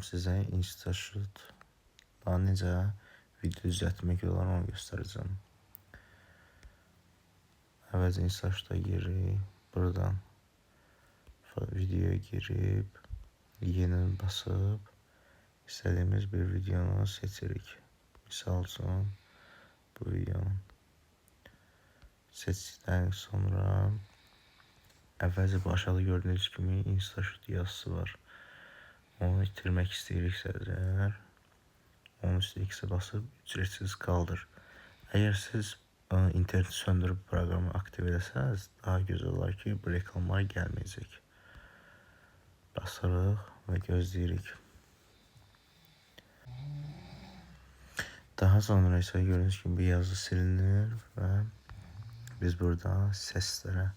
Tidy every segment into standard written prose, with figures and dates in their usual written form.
sizə InstaShoot'da necə video düzəltmək olar onu göstərəcəm. Əvvəlcə InstaShoot'a giririk. Buradan videoya girib, yeni basıb istədiyimiz bir videonu seçirik. Misal üçün bu videonu seçdikdən sonra əvvəlcə bu aşağıda gördüyünüz kimi InstaShoot yazısı var. Onu itirmək istəyiriksə əgər, onun üstə X-ə basıb ücretsiz qaldır. Əgər siz interneti söndürüb proqramı aktiv edəsəz, daha gözəl olar ki, bu reklamlar gəlməyəcək. Basırıq və gözləyirik. Daha sonra isə gördüyünüz kimi bir yazı silinir və biz burada səslərə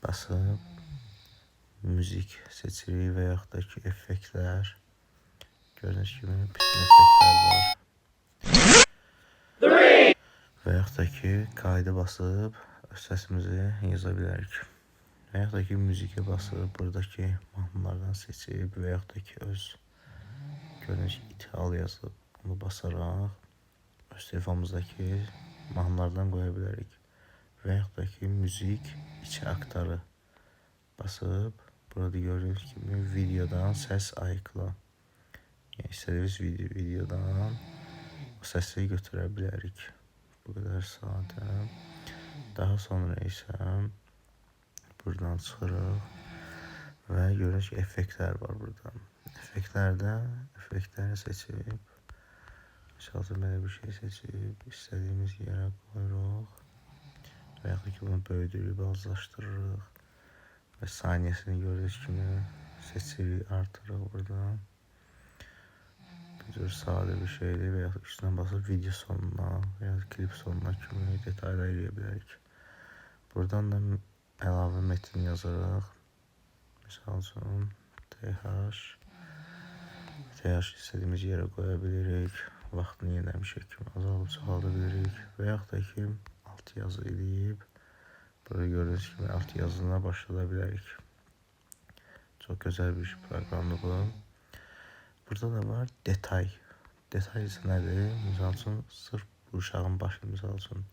basıb müzik seçirik və yaxud da ki, effektlər. Gördüyünüz kimi bütün effektlər var. Və yaxud da ki, kayda basıb səsimizi yaza bilərik. Və yaxud da ki, müzikə basıb buradakı mahnılardan seçib və yaxud da ki, öz gördüyünüz ithal yazıb onu basaraq öz telefonumuzdakı mahnılardan qoya bilərik. Və yaxud da ki, müzik içi aktarı basıb burada gördüyünüz kimi videodan səs ayıqla. Yəni istədiyimiz videodan o səsi götürə bilərik. Bu qədər sadə. Daha sonra isə buradan çıxırıq və görürük ki, effektlər var burada. Effektləri seçib, misal üçün belə bir şey seçib, istədiyimiz yerə qoyuruq və yaxud ki, bunu böyüdürük, balacalaşdırırıq və saniyəsini gördüyünüz kimi seçirik, artırıq buradan. Bir cür sadə bir şeydir və yaxud üstünə basıb video sonuna və yaxud klip sonuna kimi detaylar eləyə bilərik. Buradan da əlavə metin yazaraq, misal üçün TH istədiyimiz yerə qoya bilirik, vaxtını yenəmişək kimi azalıb çoxalda bilirik və yaxud da ki, alt yazı eləyib, burada gördüyünüz kimi alt yazına başlada bilərik. Çox gözəl bir proqramdır bu. Burada da var detay. Detay isə nədir? Misal üçün, sırf bu uşağın başı, misal üçün,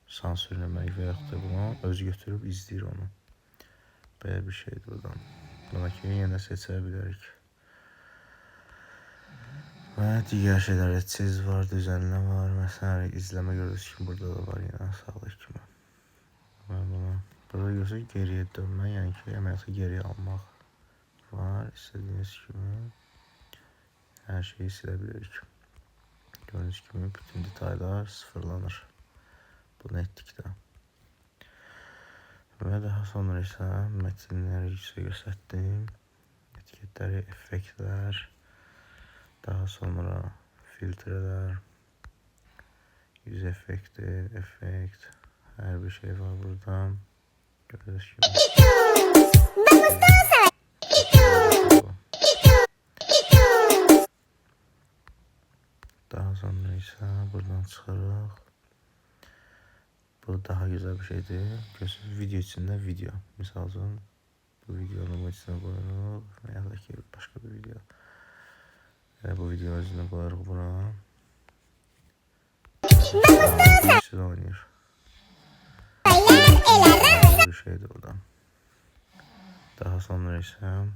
sansürləmək və yaxud da bunu özü götürüb izləyir onu. Belə bir şeydir buradan. Buna ki, yenə seçə bilərik. Və digər şeylərdə çiz var, düzənlə var, məsələn, izləmə gördüyünüz kimi burada da var, yenə sağdakı kimi. Və bunu burada görürsünüz geriyə dönmə, yəni ki, əməliyyatı geriyə almaq var, istədiyiniz kimi. Hər şeyi silə bilirik. Gördüyünüz kimi bütün detaylar sıfırlanır. Bunu etdikdə. Və daha sonra isə metinləri yüksək göstərdim. Etiketləri, effektlər, daha sonra filtrələr, yüz effekti, effekt, hər bir şey var burada. Gördüyünüz kimi. Daha sonra isə buradan çıxırıq. Bu daha güzel bir şeydir. Görürsünüz video içində video. Misal üçün bu videonun içine qoyuruq və ya da ki başqa bir video. Bu videonun içine qoyuruq buna. Siz oynayır. Bir şeydir o da. Daha sonra isə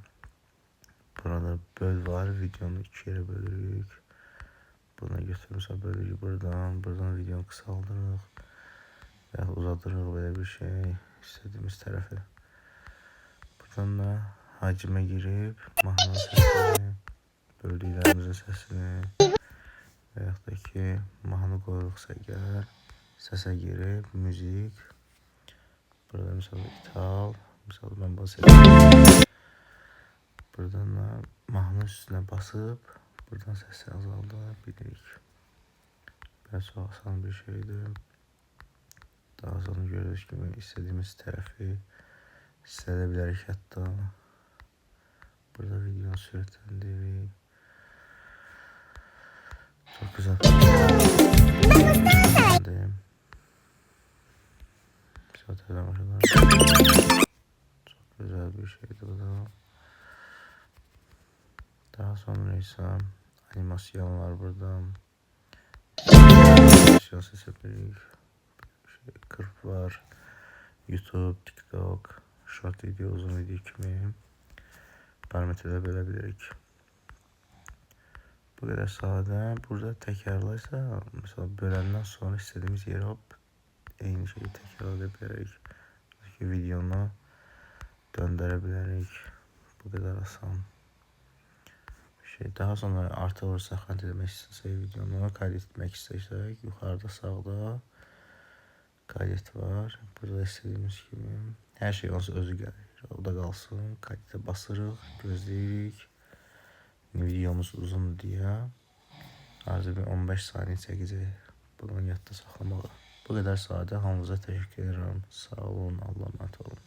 burada böl var. Videonu iki yere bölürük. Buna götürürsə bölürük buradan. Buradan videonu qısaldırıq. Və uzadırıq belə bir şey. İstədiyimiz tərəfi. Buradan da hacimə girib mahnının səsini, böldüklərimizin səsini və yaxud da ki mahnı qoyuruqsa əgər səsə girib müzik. Burada misal ithal. Misal mən bunu seçdim. Buradan da mahnı üstünə basıb buradan səsi azalda bilirik. Biraz çox asan bir şeydir. Daha sonra gördüyünüz kimi istədiyimiz tərəfi silə bilərik hətta. Burada video sürətləndirik. Çox güzel. Çok güzel bir şeydi bu da. Daha sonra ise animasyon var burada. Animasyon seçebilirik. Kırp var. YouTube, TikTok, short video, uzun video kimi parametreler bölebilirik. Bu kadar sade. Burada tekrarlaysa mesela bölenden sonra istediğimiz yere hop aynı şeyi tekrarlayabilirik. Videonu döndürebilirik. Bu kadar asan. Daha sonra artı olursa kaydetmek istesek videonu kaydetmek istesek yukarıda sağda kaydet var. Burada istediğimiz gibi her şey olsa özü gelir. O da kalsın. Kaydete basırıq, gözləyirik. Videomuz uzun diye. Artık bir 15 saniye çəkəcək. Bunu yadda saxlamalı. Bu kadar sade. Hamınıza teşekkür ederim. Sağ olun. Allah'a emanet olun.